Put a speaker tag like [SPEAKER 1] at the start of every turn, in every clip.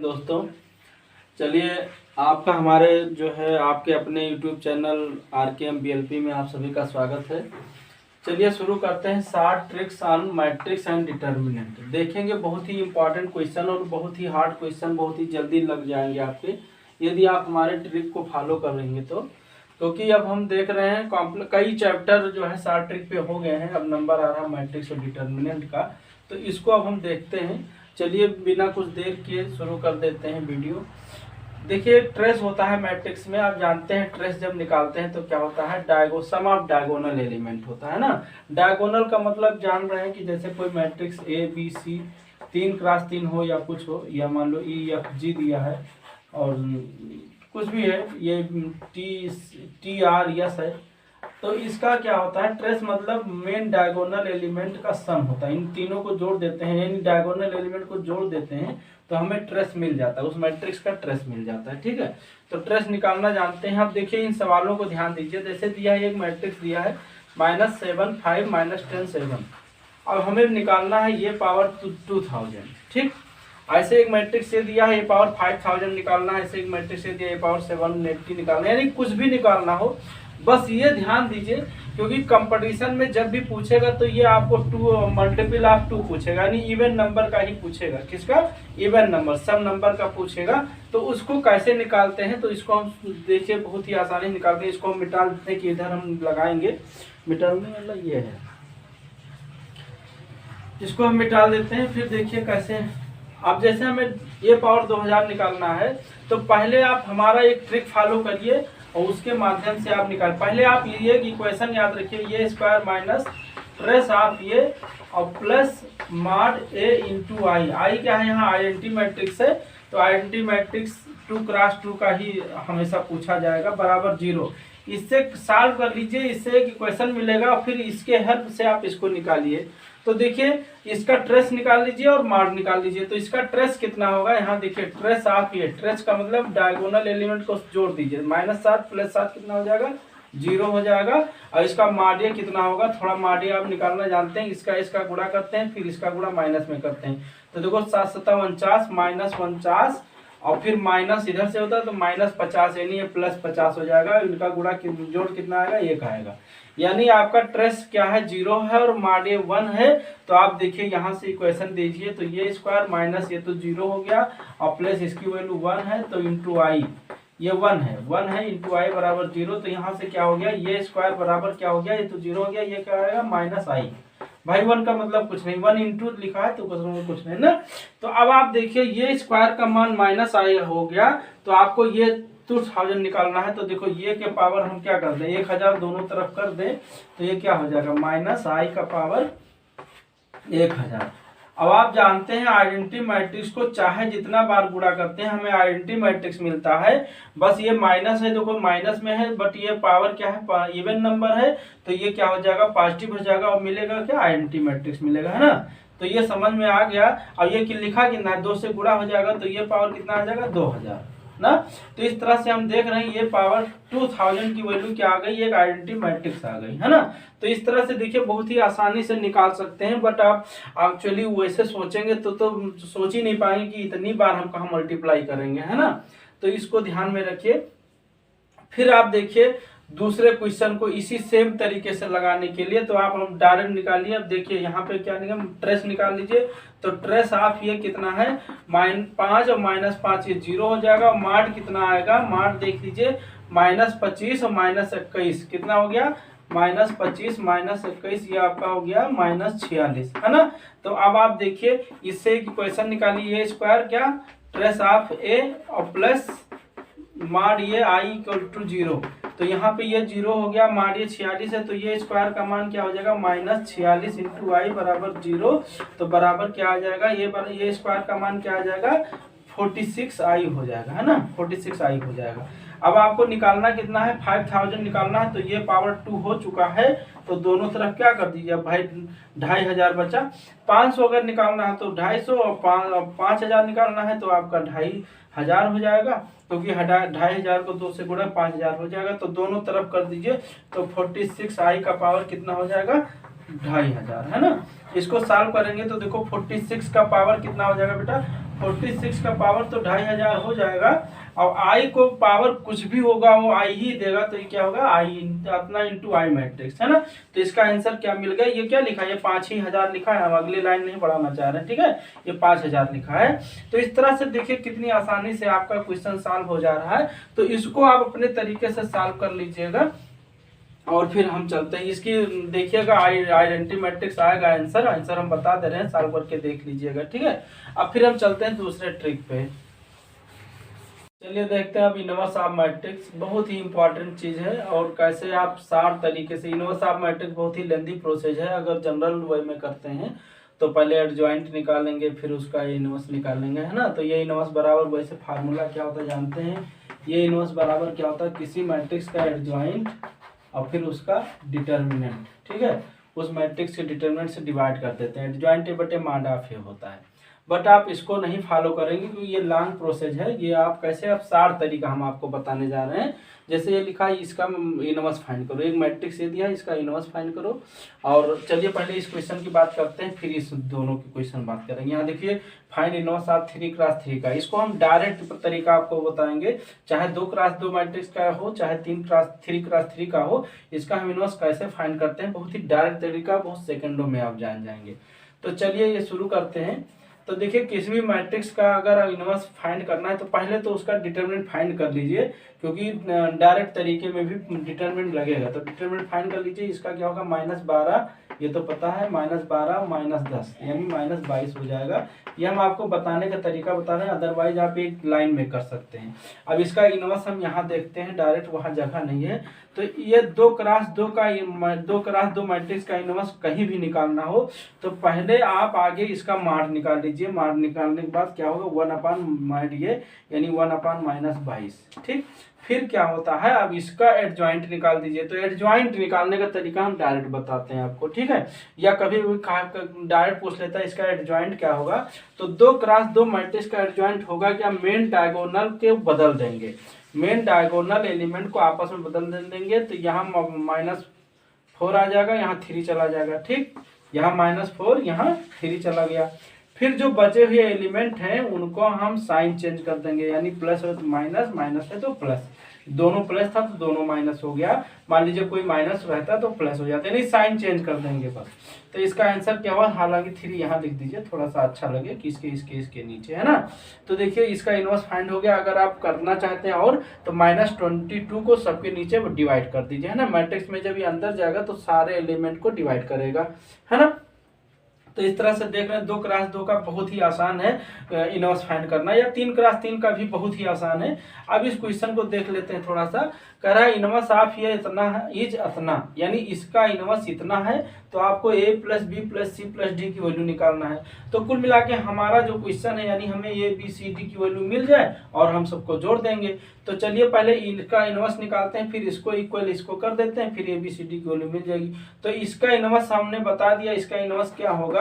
[SPEAKER 1] दोस्तों। चलिए, आपका हमारे जो है आपके अपने YouTube चैनल RKM BLP में आप सभी का स्वागत है। चलिए शुरू करते हैं। 60 tricks on matrix and determinant देखेंगे। बहुत ही इंपॉर्टेंट क्वेश्चन और बहुत ही हार्ड क्वेश्चन, बहुत ही जल्दी लग जाएंगे आपके यदि आप हमारे ट्रिक को फॉलो करेंगे तो। क्योंकि अब हम देख रहे हैं कई चैप्टर जो है 60 ट्रिक पे हो गए हैं। अब नंबर आ रहा है मैट्रिक्स और डिटर्मिनेंट का, तो इसको अब हम देखते हैं। चलिए बिना कुछ देर किए शुरू कर देते हैं वीडियो। देखिए, ट्रेस होता है मैट्रिक्स में, आप जानते हैं ट्रेस जब निकालते हैं तो क्या होता है, सम ऑफ डायगोनल एलिमेंट होता है ना। डायगोनल का मतलब जान रहे हैं कि जैसे कोई मैट्रिक्स ABC 3x3 हो या कुछ हो, या मान लो EFG दिया है और कुछ भी है, ये TRS है, तो इसका क्या होता है, ट्रेस मतलब मेन डायगोनल एलिमेंट का सम होता है। इन तीनों को जोड़ देते हैं, यानी डायगोनल एलिमेंट को जोड़ देते हैं तो हमें ट्रेस मिल जाता है, उस मैट्रिक्स का ट्रेस मिल जाता है। ठीक है, तो ट्रेस निकालना जानते हैं। अब देखिए इन सवालों को ध्यान दीजिए। जैसे दिया है एक मैट्रिक्स दिया है -7 5 -10 7। अब हमें निकालना है ये पावर 2000। ठीक, ऐसे एक मैट्रिक्स ये दिया है ये पावर 5000 निकालना है। ऐसे एक मैट्रिक्स ये दिया है ये पावर 780 निकालना है, यानी कुछ भी निकालना हो बस ये ध्यान दीजिए। क्योंकि कंपटीशन में जब भी पूछेगा तो ये आपको 2 मल्टीपल ऑफ 2 पूछेगा, यानी इवन नंबर का ही पूछेगा। किसका? इवन नंबर, सब नंबर का पूछेगा। तो उसको कैसे निकालते हैं, तो इसको हम देखिए बहुत ही आसानी से निकालते हैं। इसको हम मिटा देते हैं कि इधर हम लगाएंगे, मिटाने वाला ये है, इसको हम मिटा देते हैं। फिर देखिए कैसे। अब जैसे हमें ये पावर 2000 निकालना है तो पहले आप हमारा एक ट्रिक फॉलो करिए और उसके माध्यम से आप निकाल। पहले आप ये इक्वेशन याद रखिए, ये स्क्वायर माइनस ट्रेस आप ये और प्लस मॉड A इंटू आई। आई क्या है यहाँ? आइडेंटिटी मैट्रिक्स है, तो आइडेंटिटी मैट्रिक्स 2x2 का ही हमेशा पूछा जाएगा, बराबर 0। इससे सॉल्व कर लीजिए, इससे एक इक्वेशन मिलेगा, फिर इसके हेल्प से आप इसको निकालिए। तो देखिए इसका ट्रेस निकाल लीजिए और मॉड निकाल लीजिए। तो इसका ट्रेस कितना होगा, यहाँ देखिए ट्रेस आप ये, ट्रेस का मतलब डायगोनल एलिमेंट को जोड़ दीजिए। -7 + 7 कितना हो जाएगा? 0 हो जाएगा। और इसका माडिया कितना होगा, थोड़ा माडिया आप निकालना जानते हैं। इसका गुणा करते हैं, फिर इसका गुणा माइनस में करते हैं। तो देखो 7 7 49 -49 और फिर माइनस इधर से होता है तो -50, यानी ये +50 हो जाएगा। इनका गुणा जोड़ कितना आएगा? 1 आएगा। यानी आपका ट्रेस क्या है? 0 है और माडे 1 है। तो आप देखिए यहाँ से इक्वेशन दीजिए, तो ये स्क्वायर माइनस ये तो 0 हो गया और प्लस इसकी वैल्यू 1 है, तो इंटू आई ये 1 है इंटू आई बराबर 0। तो यहाँ से क्या हो गया, ये स्क्वायर बराबर क्या हो गया, ये तो 0 हो गया, ये क्या आएगा? -i। भाई 1 का मतलब कुछ नहीं, 1 इंटू लिखा है तो कुछ नहीं ना। तो अब आप देखिए ये स्क्वायर का मान -i हो गया, तो आपको ये 2000 निकालना है। तो देखो ये के पावर हम क्या कर दें, 1000 दोनों तरफ कर दें, तो ये क्या हो जाएगा? -i का पावर 1000। अब आप जानते हैं आइडेंटिटी मैट्रिक्स को चाहे जितना बार गुणा करते हैं हमें आइडेंटिटी मैट्रिक्स मिलता है। बस ये माइनस है, देखो माइनस में है, बट ये पावर क्या है? इवन नंबर है, तो ये क्या हो जाएगा? पॉजिटिव हो जाएगा और मिलेगा क्या? आइडेंटिटी मैट्रिक्स मिलेगा, है ना। तो ये समझ में आ गया। अब ये लिखा कितना है? 2 से गुणा हो जाएगा, तो ये पावर कितना आ जाएगा? 2000 ना। तो इस तरह से हम देख रहे हैं ये पावर 2000 की वैल्यू क्या आ गई? एक आइडेंटिटी मैट्रिक्स आ गई, है ना। तो इस तरह से देखिए बहुत ही आसानी से निकाल सकते हैं, बट आप एक्चुअली वैसे सोचेंगे तो सोच ही नहीं पाएंगे कि इतनी बार हम कहाँ मल्टीप्लाई करेंगे, है ना। तो इसको ध्यान में रखिए। फिर आप देखिए दूसरे क्वेश्चन को इसी सेम तरीके से लगाने के लिए, तो आप हम डायरेक्ट निकालिए। अब देखिए यहाँ पे क्या निकाल, ट्रेस निकाल लीजिए। तो ट्रेस आप ये कितना है? -5 और -5 ये 0 हो जाएगा। और माड कितना आएगा? माड देख लीजिए -25 और -21 कितना हो गया? -25 -21 ये आपका हो गया -46, है ना। तो अब आप देखिए इससे एक इक्वेशन निकालिए, ये स्क्वायर क्या? ट्रेस ऑफ A और प्लस माड ये i = 0। तो यहाँ पे ये 0 हो गया, माड ये 46 है, तो ये स्क्वायर का मान क्या हो जाएगा? -46 इंटू आई बराबर 0। तो बराबर क्या आ जाएगा? ये स्क्वायर का मान क्या आ जाएगा? 46i हो जाएगा, है ना। 46i हो जाएगा। अब आपको निकालना कितना है? 5000 निकालना है। तो ये पावर 2 हो चुका है, तो दोनों तरफ क्या कर दीजिए भाई? 2500 बचा। 500 अगर निकालना है तो 250 और 5000 निकालना है तो आपका 2500 हो जाएगा, क्योंकि 2500 को 2 से गुणा 5000 हो जाएगा। तो दोनों तरफ कर दीजिए, तो 46i का पावर कितना हो जाएगा? 2500 है ना। इसको सॉल्व करेंगे तो देखो 46 का पावर कितना हो जाएगा बेटा, 46 का पावर तो 2500 हो जाएगा। और आई को पावर कुछ भी होगा वो आई ही देगा, तो ये क्या होगा आई अपना इंटू आई मैट्रिक्स है ना। तो इसका आंसर क्या मिल गया, ये क्या लिखा है, ये 5000 लिखा है। हम अगली लाइन नहीं बढ़ाना चाह रहे हैं, ठीक है, ये 5000 लिखा है। तो इस तरह से देखिए कितनी आसानी से आपका क्वेश्चन सॉल्व हो जा रहा है। तो इसको आप अपने तरीके से सॉल्व कर लीजिएगा और फिर हम चलते हैं इसकी, देखिएगा आइडेंटिटी मैट्रिक्स आएगा आंसर हम बता दे रहे हैं, सॉल्व करके देख लीजिएगा, ठीक है। अब फिर हम चलते हैं दूसरे ट्रिक पे। चलिए देखते हैं अब इनवर्स ऑफ मैट्रिक्स, बहुत ही इंपॉर्टेंट चीज है और कैसे आप शार्ट तरीके से, इनवर्स ऑफ मैट्रिक्स बहुत ही लेंदी प्रोसेस है। अगर जनरल वे में करते हैं तो पहले एडजॉइंट निकालेंगे फिर उसका इनवर्स निकालेंगे, है ना। तो ये इनवर्स बराबर, वैसे फार्मूला क्या होता है जानते हैं, ये इनवर्स बराबर क्या होता है, किसी मैट्रिक्स का एडजॉइंट और फिर उसका डिटर्मिनेंट, ठीक है, उस मैट्रिक्स के डिटर्मिनेंट से डिवाइड कर देते हैं। एडजॉइंट ए बटे मॉड ऑफ ए होता है। बट आप इसको नहीं फॉलो करेंगे क्योंकि ये लॉन्ग प्रोसेस है। ये आप कैसे, आप सार तरीका हम आपको बताने जा रहे हैं। जैसे ये लिखा है इसका इनवर्स फाइंड करो, एक मैट्रिक्स ये दिया है इसका इनवर्स फाइंड करो। और चलिए पहले इस क्वेश्चन की बात करते हैं फिर इस दोनों की क्वेश्चन बात करेंगे। यहाँ देखिए फाइंड इनवर्स ऑफ 3x3 का, इसको हम डायरेक्ट तरीका आपको बताएंगे, चाहे 2x2 मैट्रिक्स का हो चाहे 3x3 का हो, इसका हम इनवर्स कैसे फाइंड करते हैं, बहुत ही डायरेक्ट तरीका, बहुत सेकंडों में आप जान जाएंगे। तो चलिए ये शुरू करते हैं। तो देखिए किसी भी मैट्रिक्स का अगर इनवर्स फाइंड करना है तो पहले तो उसका डिटरमिनेंट फाइंड कर लीजिए, क्योंकि डायरेक्ट तरीके में भी डिटरमिनेंट लगेगा। तो डिटरमिनेंट फाइंड कर लीजिए, इसका क्या होगा -12, ये तो पता है, -12 -10 यानी -22 हो जाएगा। ये हम आपको बताने का तरीका बता रहे हैं, अदरवाइज आप एक लाइन में कर सकते हैं। अब इसका इनवर्स हम यहाँ देखते हैं, डायरेक्ट वहाँ जगह नहीं है। तो ये 2x2 मैट्रिक्स का इनवर्स कहीं भी निकालना हो तो पहले आप आगे इसका माड निकाल लीजिए। माड निकालने के बाद क्या होगा 1/mod ये यानी 1/-22, ठीक। फिर क्या होता है, अब इसका एडजॉइंट निकाल दीजिए। तो एडजॉइंट निकालने का तरीका हम डायरेक्ट बताते हैं आपको, ठीक है, या कभी भी डायरेक्ट पूछ लेता है इसका एडजॉइंट क्या होगा। तो 2x2 मैट्रिक्स का एडजॉइंट होगा क्या, मेन डायगोनल के बदल देंगे, मेन डायगोनल एलिमेंट को आपस में बदल देंगे। तो यहाँ -4 आ जाएगा, यहाँ 3 चला जाएगा, ठीक, यहाँ -4 यहाँ 3 चला गया। फिर जो बचे हुए एलिमेंट हैं उनको हम साइन चेंज कर देंगे, यानी प्लस है तो माइनस, माइनस है तो प्लस, दोनों प्लस था तो दोनों माइनस हो गया। मान लीजिए कोई माइनस रहता तो प्लस हो जाता, यानी साइन चेंज कर देंगे बस। तो इसका आंसर क्या हुआ, हालांकि 3 यहाँ लिख दीजिए थोड़ा सा अच्छा लगे कि इसके नीचे, है ना। तो देखिए इसका इनवर्स फाइंड हो गया। अगर आप करना चाहते हैं और तो -22 को सबके नीचे डिवाइड कर दीजिए, है ना। मैट्रिक्स में जब ये अंदर जाएगा तो सारे एलिमेंट को डिवाइड करेगा, है ना। तो इस तरह से देख रहे हैं 2x2 का बहुत ही आसान है इनवर्स फाइंड करना, या 3x3 का भी बहुत ही आसान है। अब इस क्वेश्चन को देख लेते हैं थोड़ा सा। कह रहा है इनवर्स ऑफ ये इतना है, इज इतना, यानी इसका इनवर्स इतना है तो आपको a + b + c + d की वैल्यू निकालना है। तो कुल मिला के हमारा जो क्वेश्चन है, यानी हमें a b c d की वैल्यू मिल जाए और हम सबको जोड़ देंगे। तो चलिए पहले इनका इनवर्स निकालते हैं, फिर इसको इक्वल इसको कर देते हैं, फिर a b c d की वैल्यू मिल जाएगी। तो इसका इनवर्स हमने बता दिया, इसका इनवर्स क्या होगा,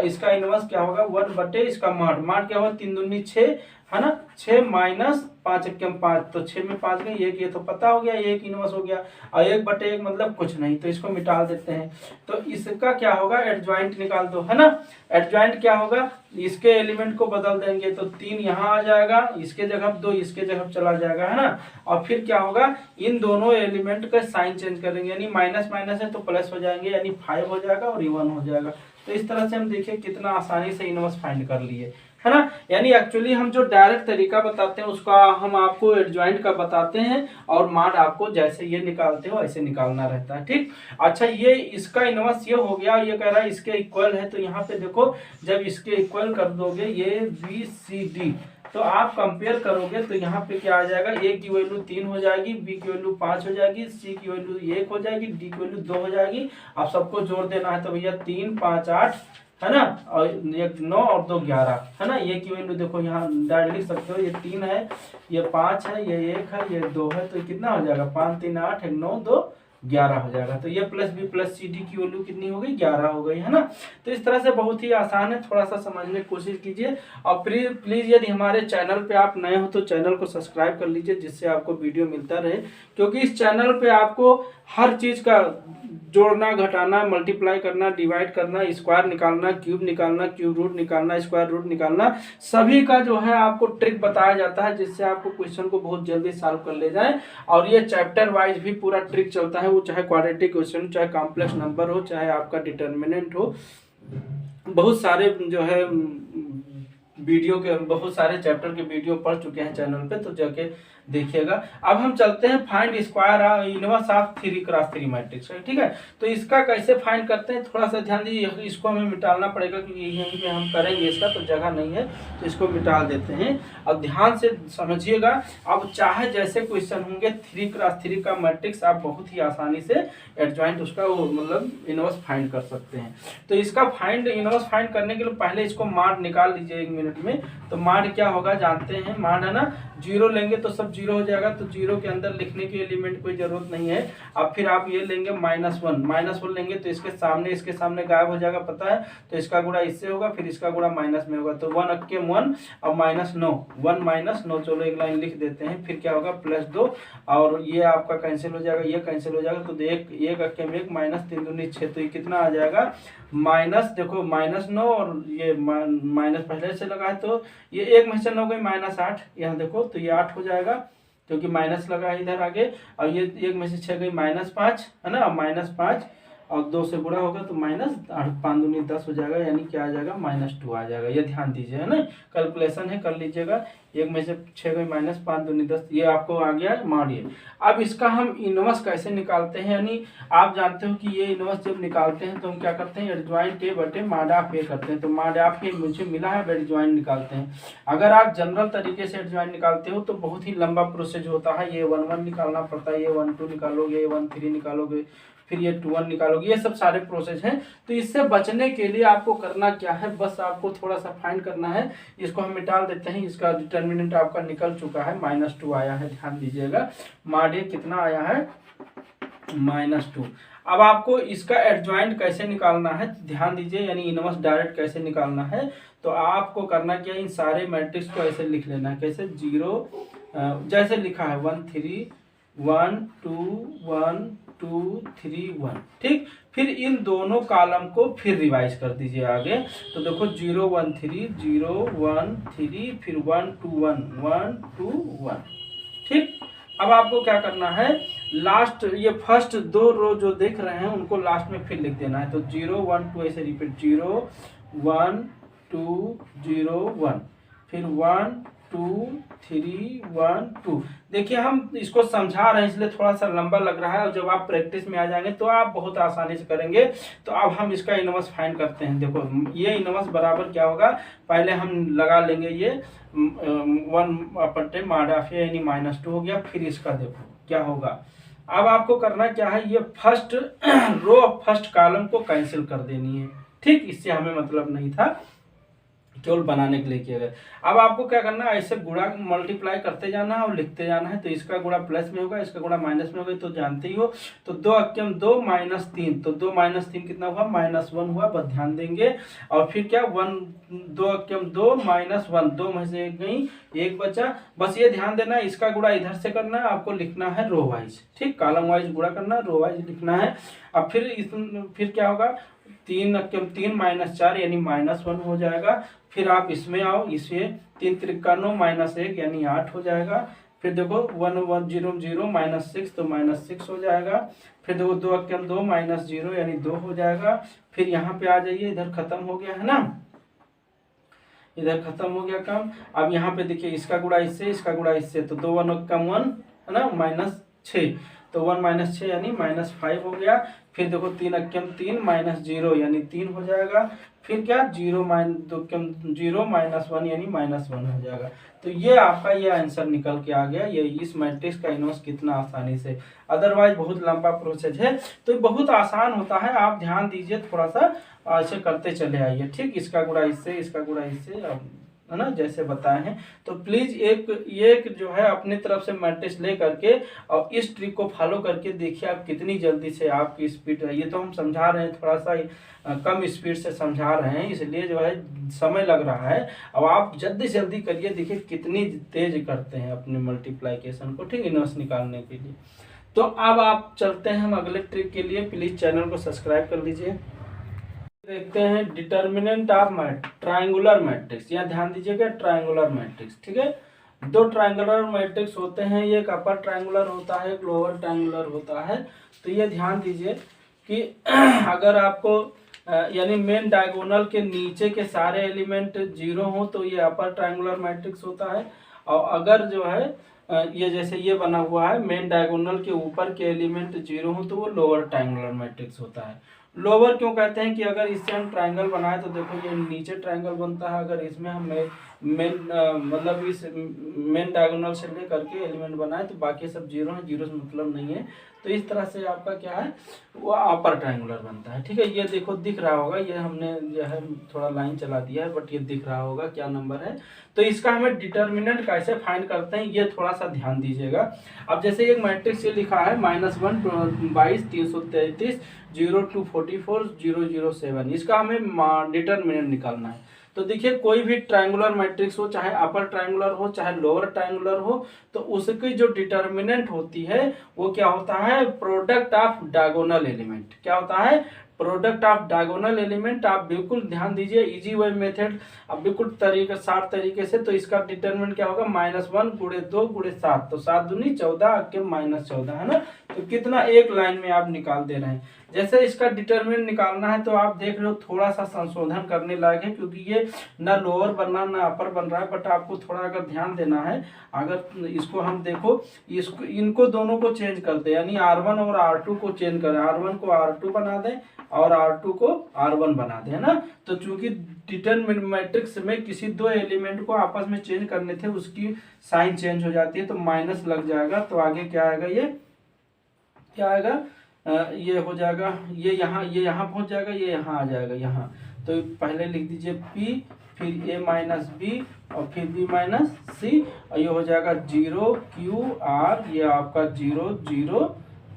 [SPEAKER 1] इसका इनवर्स क्या होगा 1 बटे इसका माड क्या होगा 3 दूनी 6, है ना, 6 - 5 × 5, तो 6 में 5 गए, एक ये तो पता हो गया, एक इनवर्स हो गया, और 1 बटे 1 मतलब कुछ नहीं, तो इसको मिटा देते हैं। तो इसका क्या होगा, एडजॉइंट निकाल दो, है ना। एडजॉइंट क्या होगा, इसके एलिमेंट को बदल देंगे, तो 3 यहाँ आ जाएगा, इसके जगह 2 इसके जगह चला जाएगा, है ना। और फिर क्या होगा, इन दोनों एलिमेंट का साइन चेंज करेंगे, यानी माइनस माइनस है तो प्लस हो जाएंगे, यानी 5 हो जाएगा और 1 हो जाएगा। तो इस तरह से हम देखिए कितना आसानी से इनवर्स फाइंड कर लिए, है ना। यानी एक्चुअली हम जो डायरेक्ट तरीका बताते हैं उसका हम आपको एडजॉइंट का बताते हैं, और माड आपको जैसे ये निकालते हो ऐसे निकालना रहता है, ठीक। अच्छा, ये इसका इनवर्स ये हो गया, ये कह रहा है इसके इक्वल है। तो यहाँ पे देखो जब इसके इक्वल कर दोगे ये बी सी डी, तो आप कंपेयर करोगे तो यहाँ पे क्या आ जाएगा, ए की वैल्यू 3 हो जाएगी, बी की वैल्यू 5 हो जाएगी, सी की वैल्यू 1 हो जाएगी, डी की वैल्यू 2 हो जाएगी। आप सबको जोड़ देना है, तो भैया 3 5 8, है ना, और 1 9 और 2 11, है ना। ये की वैल्यू देखो यहाँ डायरेक्ट लिख सकते हो, ये 3 है, ये 5 है, ये 1 है, ये 2 है, तो कितना हो जाएगा 5 3 8 1 9 2 11 हो जाएगा। तो ये plus B plus C D की वैल्यू कितनी हो गई, 11 हो गई, है ना। तो इस तरह से बहुत ही आसान है, थोड़ा सा समझने की कोशिश कीजिए। और प्लीज यदि हमारे चैनल पे आप नए हो तो चैनल को सब्सक्राइब कर लीजिए, जिससे आपको वीडियो मिलता रहे, क्योंकि इस चैनल पे आपको हर चीज़ का जोड़ना, घटाना, मल्टीप्लाई करना, डिवाइड करना, स्क्वायर निकालना, क्यूब रूट निकालना, स्क्वायर रूट निकालना, सभी का जो है आपको ट्रिक बताया जाता है, जिससे आपको क्वेश्चन को बहुत जल्दी सॉल्व कर ले जाए। और ये चैप्टर वाइज भी पूरा ट्रिक चलता है, वो चाहे क्वाड्रेटिक क्वेश्चन, चाहे कॉम्प्लेक्स नंबर हो, चाहे आपका डिटर्मिनेंट हो, बहुत सारे जो है वीडियो के, बहुत सारे चैप्टर के वीडियो पढ़ चुके हैं चैनल पे, तो जाके देखिएगा। अब हम चलते हैं find square inverse of 3x3 matrix, ठीक है। तो इसका कैसे फाइंड करते हैं, थोड़ा सा ध्यान दीजिए, इसको हमें मिटाना पड़ेगा क्योंकि यहीं पे हम करेंगे इसका, तो जगह नहीं है, तो इसको मिटा देते हैं। अब ध्यान से समझिएगा। अब चाहे जैसे क्वेश्चन होंगे 3x3 का मैट्रिक्स आप बहुत ही आसानी से एडजॉइंट उसका वो मतलब इनवर्स फाइंड कर सकते हैं। तो इसका इनवर्स फाइंड करने के लिए पहले इसको माड निकाल लीजिए 1 मिनट में। तो माड क्या होगा जानते हैं, माड है ना, 0 लेंगे तो सब 0 हो जाएगा, तो 0 के अंदर लिखने के एलिमेंट कोई जरूरत नहीं है। अब फिर आप ये लेंगे -1 लेंगे तो इसके सामने गायब हो जाएगा, पता है, तो इसका गुणा इससे होगा, फिर इसका गुणा माइनस में होगा, तो 1 अक्के 1 और -9, 1 - 9, चलो एक लाइन लिख देते हैं, फिर क्या होगा +2 और ये आपका कैंसिल हो जाएगा, ये कैंसिल हो जाएगा, तो एक अक्के में 1 -3 दूनी 6, तो ये कितना आ जाएगा माइनस, देखो -9 और ये माइनस पहले से लगा है, तो ये 1 में से 9 गई -8, यहाँ देखो तो ये 8 हो जाएगा क्योंकि माइनस लगा है इधर आगे, और ये 1 में से 6 गई -5 है ना, -5 और 2 से गुणा होगा तो -8 दूनी 10 हो जाएगा, यानी क्या आ जाएगा -2 आ जाएगा। ये ध्यान दीजिए, है ना, कैलकुलेशन है, कर लीजिएगा। 1 में से 6 गई -5 दूनी 10, ये आपको आ गया मानिए। अब इसका हम इनवर्स कैसे निकालते हैं, यानी आप जानते हो कि ये इनवर्स जब निकालते हैं तो हम क्या करते हैं, एडजॉइंट ए बटे माड ऑफ ए करते हैं। तो माड ऑफ ए मुझे मिला है, एडजॉइंट निकालते हैं। अगर आप जनरल तरीके से एडजॉइंट निकालते हो तो बहुत ही लंबा प्रोसेस होता है, ये 1 निकालना पड़ता है, ये 1 2 निकालोगे, ये 1 3 निकालोगे, फिर ये 2 1 निकालोगे, ये सब सारे प्रोसेस हैं। तो इससे बचने के लिए आपको करना क्या है, बस आपको थोड़ा सा फाइंड करना है। इसको हम मिटा देते हैं, इसका डिटर्मिनेंट आपका निकल चुका है, -2 आया है, ध्यान दीजिएगा। माड ए कितना आया है, -2। अब आपको इसका एडजॉइंट कैसे निकालना है, ध्यान दीजिए, यानी इनवर्स डायरेक्ट कैसे निकालना है। तो आपको करना क्या है, इन सारे मैट्रिक्स को ऐसे लिख लेना है, कैसे 0 जैसे लिखा है 1 3 1 2 1 2 3 1, ठीक। फिर इन दोनों कॉलम को फिर रिवाइज कर दीजिए आगे। तो देखो 0 1 3 0 1 3, फिर 1 2 1 1 2 1, ठीक। अब आपको क्या करना है, लास्ट ये फर्स्ट 2 रो जो देख रहे हैं उनको लास्ट में फिर लिख देना है। तो 0 1 2 ऐसे रिपीट, 0 1 2 0 1, फिर 1 2 3 1 2। देखिए हम इसको समझा रहे हैं इसलिए थोड़ा सा लंबा लग रहा है, और जब आप प्रैक्टिस में आ जाएंगे तो आप बहुत आसानी से करेंगे। तो अब हम इसका इनवर्स फाइंड करते हैं। देखो ये इनवर्स बराबर क्या होगा, पहले हम लगा लेंगे ये 1 बटे माड ऑफ ए, यानी -2 हो गया। फिर इसका देखो क्या होगा, अब आपको करना क्या है, ये फर्स्ट रो फर्स्ट कॉलम को कैंसिल कर देनी है, ठीक। इससे हमें मतलब नहीं था, केवल बनाने के लिए किया गया। अब आपको क्या करना है, ऐसे गुणा मल्टीप्लाई करते जाना है और लिखते जाना है। तो इसका गुणा प्लस में होगा, इसका गुणा माइनस में होगा, तो जानते ही हो। तो 2 अक्यम 2 -3, तो 2 - 3 कितना हुआ, -1 हुआ, बस ध्यान देंगे। और फिर क्या 2 अक्यम 2 -1, 2 में से 1 गई, 1 बचा, बस ये ध्यान देना है। इसका गुणा इधर से करना है, आपको लिखना है रो वाइज, ठीक, कॉलम वाइज गुणा करना है, रो वाइज लिखना है। अब फिर क्या होगा, 3 अक्यम 3 -4 यानी -1 हो जाएगा। फिर आप इसमें आओ, इसे 3 त्रिका 9 -1 यानी 8 हो जाएगा। फिर देखो 1 1 0 0 -6, तो -6 हो जाएगा। फिर देखो 2 अक्यम 2 -0 यानी 2 हो जाएगा। फिर यहाँ पे आ जाइए, इधर खत्म हो गया है ना, इधर खत्म हो गया काम। अब यहाँ पे देखिए इसका गुणा इससे, इसका गुणा इससे, तो 2 1 अक्यम 1 है ना, -6, तो 1 - 6 यानी -5 हो गया। फिर देखो 3 अक्यम 3 -0 यानी 3 हो जाएगा। फिर क्या 0 -1 यानी -1 हो जाएगा। तो ये आपका ये आंसर निकल के आ गया, ये इस मैट्रिक्स का इनवर्स कितना आसानी से। अदरवाइज बहुत लंबा प्रोसेस है, तो बहुत आसान होता है, आप ध्यान दीजिए, थोड़ा सा ऐसे करते चले आइए, ठीक। इसका गुणा इससे, इसका गुणा इससे, है ना, जैसे बताए हैं। तो प्लीज एक जो है अपनी तरफ से मैट्रिक्स ले करके और इस ट्रिक को फॉलो करके देखिए आप कितनी जल्दी से आपकी स्पीड है। ये तो हम समझा रहे हैं, थोड़ा सा कम स्पीड से समझा रहे हैं, इसलिए जो है समय लग रहा है। अब आप जल्दी जल्दी करिए, देखिए कितनी तेज करते हैं अपने मल्टीप्लिकेशन को, ठीक, इनवर्स निकालने के लिए। तो अब आप चलते हैं हम अगले ट्रिक के लिए, प्लीज चैनल को सब्सक्राइब कर लीजिए। देखते हैं डिटर्मिनेंट ऑफ ट्रायंगुलर मैट्रिक्स। यहाँ ध्यान दीजिएगा, ट्रायंगुलर मैट्रिक्स, ठीक है। दो ट्रायंगुलर मैट्रिक्स होते हैं, एक अपर ट्रायंगुलर होता है, एक लोअर ट्रायंगुलर होता है। तो ये ध्यान दीजिए कि अगर आपको यानी मेन डायगोनल के नीचे के सारे एलिमेंट जीरो हो तो ये अपर ट्रायंगुलर मैट्रिक्स होता है। और अगर जो है ये जैसे ये बना हुआ है, मेन डायगोनल के ऊपर के एलिमेंट जीरो हो तो वो लोअर ट्रायंगुलर मैट्रिक्स होता है। लोअर क्यों कहते हैं कि अगर इससे हम ट्रायंगल बनाए तो देखो ये नीचे ट्रायंगल बनता है, अगर इसमें हम मेन मतलब इस मेन डायगोनल से ले करके एलिमेंट बनाए तो बाकी सब जीरो है, जीरो से मतलब नहीं है। तो इस तरह से आपका क्या है, वो अपर ट्रायंगुलर बनता है, ठीक है। ये देखो दिख रहा होगा, ये हमने जो है थोड़ा लाइन चला दिया है, बट ये दिख रहा होगा क्या नंबर है। तो इसका हमें डिटर्मिनेंट कैसे फाइंड करते हैं ये थोड़ा सा ध्यान दीजिएगा। अब जैसे एक मैट्रिक्स ये लिखा है -1 22 333 0 2 44 0 0 7, इसका हमें डिटर्मिनेंट निकालना है। तो देखिए कोई भी ट्रायंगुलर मैट्रिक्स हो, चाहे अपर ट्रायंगुलर हो चाहे लोअर ट्रायंगुलर हो, तो उसकी जो डिटर्मिनेंट होती है वो क्या होता है, प्रोडक्ट ऑफ डायगोनल एलिमेंट। क्या होता है, प्रोडक्ट ऑफ डायगोनल एलिमेंट। आप बिल्कुल ध्यान दीजिए, इजी वे मेथड, अब बिल्कुल शार्ट तरीके से। तो इसका डिटरमिनेंट क्या होगा, -1 गुणे 2 गुणे 7, तो 7 दूनी 14 के -14 है ना। तो कितना एक लाइन में आप निकाल दे रहे हैं। जैसे इसका डिटरमिनेंट निकालना है तो आप देख रहे हो थोड़ा सा संशोधन करने लायक है, क्योंकि ये ना लोअर बनना ना अपर बन रहा है, बट आपको थोड़ा अगर ध्यान देना है। अगर इसको हम देखो, इसको इनको दोनों को चेंज कर दे, यानी R1 और R2 को चेंज करें, R1 को R2 बना दें और R2 को R1 बना दें, है ना। तो चूंकि डिटरमिनेंट मैट्रिक्स में किसी दो एलिमेंट को आपस में चेंज करने थे, उसकी साइन चेंज हो जाती है, तो माइनस लग जाएगा। तो आगे क्या आएगा, ये क्या आएगा, ये हो जाएगा, ये यहाँ पहुंच जाएगा, ये यहाँ आ जाएगा यहाँ। तो पहले लिख दीजिए P, फिर A माइनस बी और फिर B माइनस सी, और ये हो जाएगा 0 Q R, ये आपका 0 0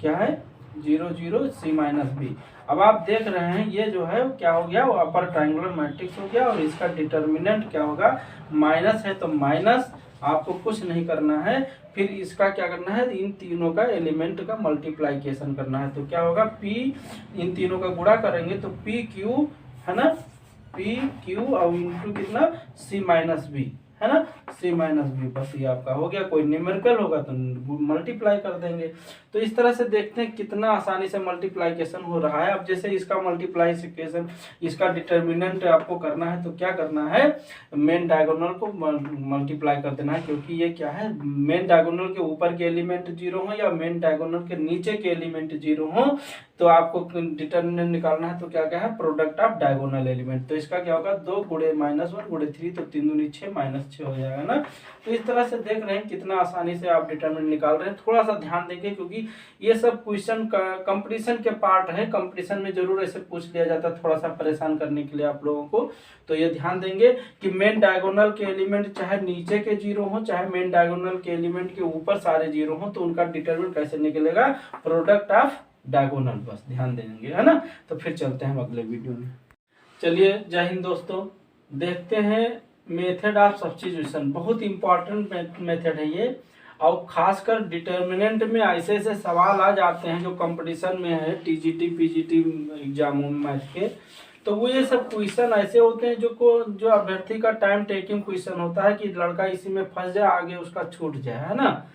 [SPEAKER 1] क्या है 0 0 C माइनस बी। अब आप देख रहे हैं ये जो है क्या हो गया, वो अपर ट्रायंगुलर मैट्रिक्स हो गया। और इसका डिटर्मिनेंट क्या होगा, माइनस है, तो माइनस, आपको कुछ नहीं करना है। फिर इसका क्या करना है, इन तीनों का एलिमेंट का मल्टीप्लाइकेशन करना है। तो क्या होगा, P, इन तीनों का गुणा करेंगे तो PQ है ना, PQ और इंटू कितना C माइनस बी, है ना, C माइनस बी। बस ये आपका हो गया। कोई न्यूमेरिकल होगा तो मल्टीप्लाई कर देंगे। तो इस तरह से देखते हैं कितना आसानी से मल्टीप्लाइकेशन हो रहा है। अब जैसे इसका मल्टीप्लाइकेशन, इसका डिटर्मिनेंट आपको करना है तो क्या करना है, मेन डायगोनल को मल्टीप्लाई कर देना है, क्योंकि ये क्या है, मेन डायगोनल के ऊपर के एलिमेंट जीरो हो या मेन डायगोनल के नीचे के एलिमेंट जीरो हो, तो आपको डिटर्मिनेंट निकालना है। तो क्या क्या है, प्रोडक्ट ऑफ डायगोनल एलिमेंट। तो इसका क्या होगा, 2 गुणे -1 गुणे 3, तो 3 दूनी 6 -6 हो जाएगा ना। तो इस तरह से देख रहे हैं कितना आसानी से आप डिटर्मिनेंट निकाल रहे हैं। थोड़ा सा ध्यान देंगे, क्योंकि ये सब क्वेश्चन कंपटीशन के पार्ट है, कंपटीशन में जरूर ऐसे पूछ लिया जाता है, थोड़ा सा परेशान करने के लिए आप लोगों को। तो ये ध्यान देंगे कि मेन डायगोनल के एलिमेंट चाहे नीचे के जीरो हो, चाहे मेन डायगोनल के एलिमेंट के ऊपर सारे जीरो हो, तो उनका डिटर्मिनेंट कैसे निकलेगा, प्रोडक्ट ऑफ डायगोनल। बस ध्यान देंगे, है ना। तो फिर चलते हैं हम अगले वीडियो में। चलिए, जय हिंद दोस्तों। देखते हैं मेथड ऑफ सब्स्टिट्यूशन, बहुत इंपॉर्टेंट मेथड है ये। और खासकर डिटर्मिनेंट में ऐसे ऐसे सवाल आ जाते हैं जो कंपटीशन में है, टीजीटी पीजीटी एग्जामों में मैथ के। तो वो ये सब क्वेश्चन ऐसे होते हैं जो अभ्यर्थी का टाइम टेकिंग क्वेश्चन होता है कि लड़का इसी में फंस जाए, आगे उसका छूट जाए, है ना,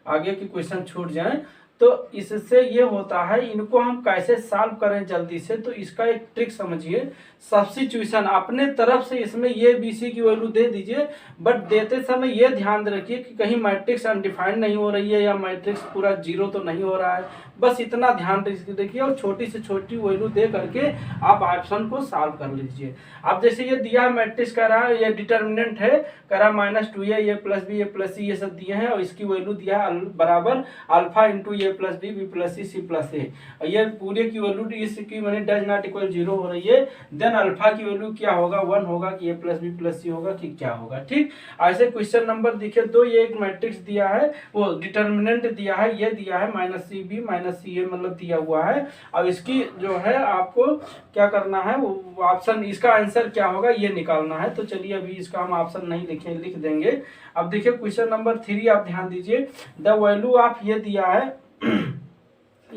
[SPEAKER 1] आगे के क्वेश्चन छूट जाए। तो इससे ये होता है, इनको हम कैसे सॉल्व करें जल्दी से। तो इसका एक ट्रिक समझिए, सब्स्टिट्यूशन अपने तरफ से इसमें ये BC की वैल्यू दे दीजिए, बट देते समय ये ध्यान रखिए कि कहीं मैट्रिक्स अनडिफाइंड नहीं हो रही है या मैट्रिक्स पूरा जीरो तो नहीं हो रहा है। बस इतना ध्यान रखिए और छोटी से छोटी वैल्यू दे करके आप ऑप्शन को सॉल्व कर लीजिए। अब जैसे ये दिया मैट्रिक्स कह रहा है, ये डिटर्मिनेंट है, कह रहा -2a, a plus b, a plus c, ये सब दिए हैं, और इसकी वैल्यू दिया है बराबर alpha into a plus b, b plus c, c plus a. और ये पूरे की वैल्यू इसकी मैंने डज नॉट इक्वल 0 हो रही है। देन अल्फा की वैल्यू क्या होगा, 1 होगा कि a प्लस बी प्लस सी होगा कि क्या होगा। ठीक, ऐसे क्वेश्चन नंबर दिखे 2, ये एक मैट्रिक्स दिया है, वो डिटर्मिनेंट दिया है, ये दिया है -cb -ca मतलब दिया हुआ है। अब इसकी जो है आपको क्या करना है, वो ऑप्शन, इसका आंसर क्या होगा ये निकालना है। तो चलिए अभी इसका हम ऑप्शन नहीं लिख देंगे। अब देखिए क्वेश्चन नंबर 3 आप ध्यान दीजिए, द वैल्यू ऑफ, ये दिया है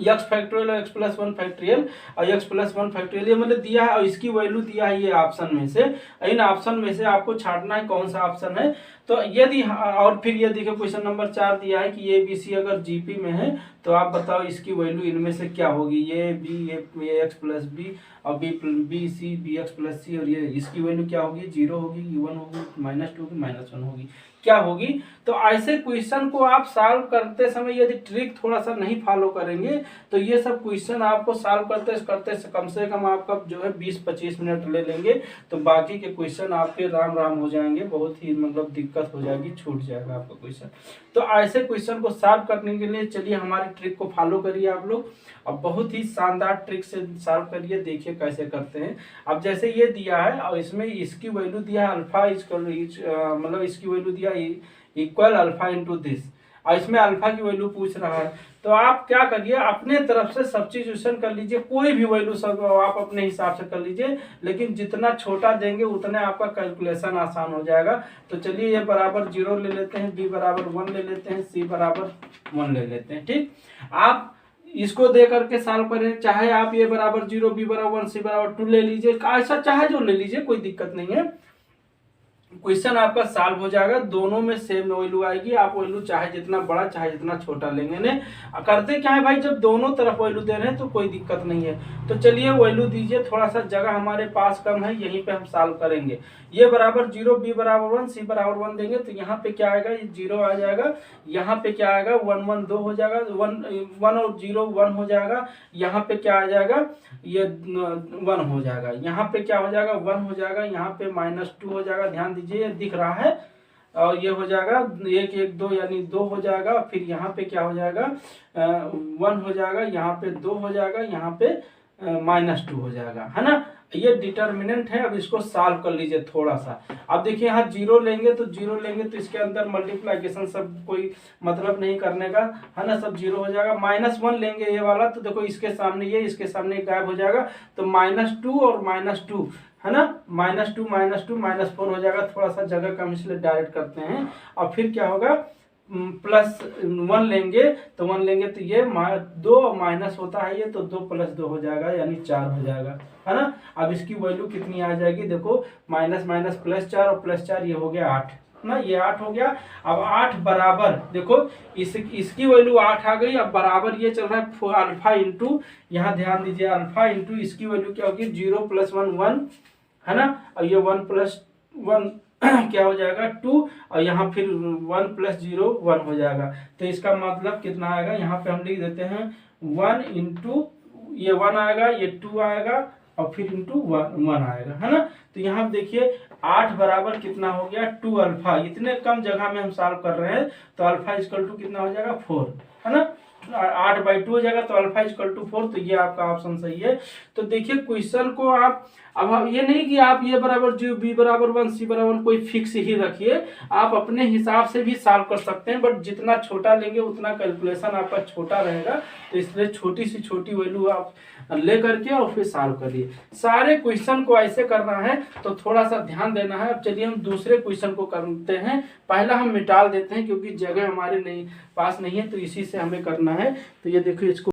[SPEAKER 1] x factorial x plus one factorial और एक्स प्लस वन फैक्टोरियल ये मतलब दिया है और इसकी वैल्यू दिया है ये ऑप्शन में से। इन ऑप्शन में से आपको छांटना है कौन सा ऑप्शन है। तो यदि और फिर ये देखिए क्वेश्चन नंबर 4 दिया है कि ए बी सी अगर जीपी में है तो आप बताओ इसकी वैल्यू इनमें से क्या होगी, ये b a x plus b और b c b x plus c और ये इसकी वैल्यू क्या होगी, 0 होगी, 1 होगी, -2 होगी, -1 होगी, क्या होगी। तो ऐसे क्वेश्चन को आप सॉल्व करते समय यदि ट्रिक थोड़ा सा नहीं फॉलो करेंगे तो ये सब क्वेश्चन आपको सॉल्व करते करते कम से कम आपका जो है 20-25 मिनट ले लेंगे। तो बाकी के क्वेश्चन आपके राम राम हो जाएंगे, बहुत ही मतलब दिक्कत हो जाएगी, छूट जाएगा आपका क्वेश्चन। तो ऐसे क्वेश्चन को सॉल्व करने के लिए चलिए हमारी ट्रिक को फॉलो करिए आप लोग और बहुत ही शानदार ट्रिक से सॉल्व करिए, देखिए कैसे करते हैं। अब जैसे ये दिया है और इसमें इसकी वैल्यू दिया है अल्फा मतलब इसकी वैल्यू दिया इक्वल अल्फा इंटू दिस और इसमें अल्फा की वैल्यू पूछ रहा है। तो आप क्या करिए अपने तरफ से सब्स्टिट्यूशन कर लीजिए, कोई भी वैल्यू सब आप अपने हिसाब से कर लीजिए, लेकिन जितना छोटा देंगे उतने आपका कैलकुलेशन आसान हो जाएगा। तो चलिए ये बराबर 0 ले लेते हैं, बी बराबर 1 ले लेते हैं, सी बराबर 1 ले लेते हैं। ठीक, आप इसको दे करके सॉल्व करें, चाहे आप ये बराबर 0 बी बराबर 1 सी बराबर 2 ले लीजिए, ऐसा चाहे जो ले लीजिए, कोई दिक्कत नहीं है। क्वेश्चन आपका सॉल्व हो जाएगा, दोनों में सेम वैल्यू आएगी। आप वैल्यू चाहे जितना बड़ा चाहे जितना छोटा लेंगे ने करते क्या है भाई, जब दोनों तरफ वैल्यू दे रहे हैं तो कोई दिक्कत नहीं है। तो चलिए वैल्यू दीजिए, थोड़ा सा जगह हमारे पास कम है, यहीं पे हम सॉल्व करेंगे। ये बराबर 0 बी बराबर 1 सी बराबर 1 देंगे तो यहाँ पे क्या आएगा, ये 0 आ जाएगा, यहाँ पे क्या आएगा 1 1 2 हो जाएगा, 1 और 0 1 हो जाएगा, यहाँ पे क्या आ जाएगा ये 1 हो जाएगा, यहाँ पे क्या हो जाएगा 1 हो जाएगा, यहाँ पे -2 हो जाएगा। ध्यान दीजिए ये दिख रहा है और ये हो जाएगा 1 1 2 यानी 2 हो जाएगा। फिर यहाँ पे क्या हो जाएगा 1 हो जाएगा, यहाँ पे 2 हो जाएगा, यहाँ पे -2 हो जाएगा, है ना। ये डिटर्मिनेंट है। अब इसको सॉल्व कर लीजिए थोड़ा सा। अब देखिए यहाँ 0 लेंगे तो 0 लेंगे तो इसके अंदर मल्टीप्लिकेशन सब कोई मतलब नहीं करने का, है ना, सब 0 हो जाएगा। -1 लेंगे ये वाला तो देखो इसके सामने ये इसके सामने गायब हो जाएगा, तो -2 और -2, है ना, -2 -4 हो जाएगा। थोड़ा सा जगह कम इसलिए डायरेक्ट करते हैं। और फिर क्या होगा +1 लेंगे तो 1 लेंगे तो ये 2 माइनस होता है ये, तो 2 + 2 हो जाएगा यानी 4 हो जाएगा, है ना। अब इसकी वैल्यू कितनी आ जाएगी, देखो -, +4 और +4 ये हो गया 8 ना, ये 8 हो गया। अब 8 बराबर देखो इसकी वैल्यू 8 आ गई। अब बराबर ये चल रहा है अल्फा इंटू, यहाँ ध्यान दीजिए अल्फा इंटू इसकी वैल्यू क्या होगी 0 + 1 1, है ना, और ये 1 + 1 क्या हो जाएगा 2 और यहाँ फिर 1 + 0 1 हो जाएगा। तो इसका मतलब कितना आएगा, यहाँ पे हम लिख देते हैं 1 इंटू ये 1 आएगा, ये 2 आएगा और फिर इंटू 1 आएगा, है ना। तो यहाँ देखिए 8 बराबर कितना हो गया 2 अल्फा। इतने कम जगह में हम सॉल्व कर रहे हैं तो अल्फा = कितना हो जाएगा 4, है ना। 8/2 हो जाएगा तो अल्फा = 4। तो ये आपका ऑप्शन सही है। तो देखिए क्वेश्चन को आप अब ये नहीं कि आप ये बराबर 0 बी बराबर 1 सी बराबर 1 कोई फिक्स ही रखिए, आप अपने हिसाब से भी सॉल्व कर सकते हैं, बट जितना छोटा लेंगे उतना कैलकुलेशन आपका छोटा रहेगा। तो इसलिए छोटी से छोटी वैल्यू आप ले करके और फिर सॉल्व करिए। सारे क्वेश्चन को ऐसे करना है तो थोड़ा सा ध्यान देना है। अब चलिए हम दूसरे क्वेश्चन को करते हैं। पहला हम मिटाल देते हैं क्योंकि जगह हमारे पास नहीं है, तो इसी से हमें करना है। तो ये देखिए इसको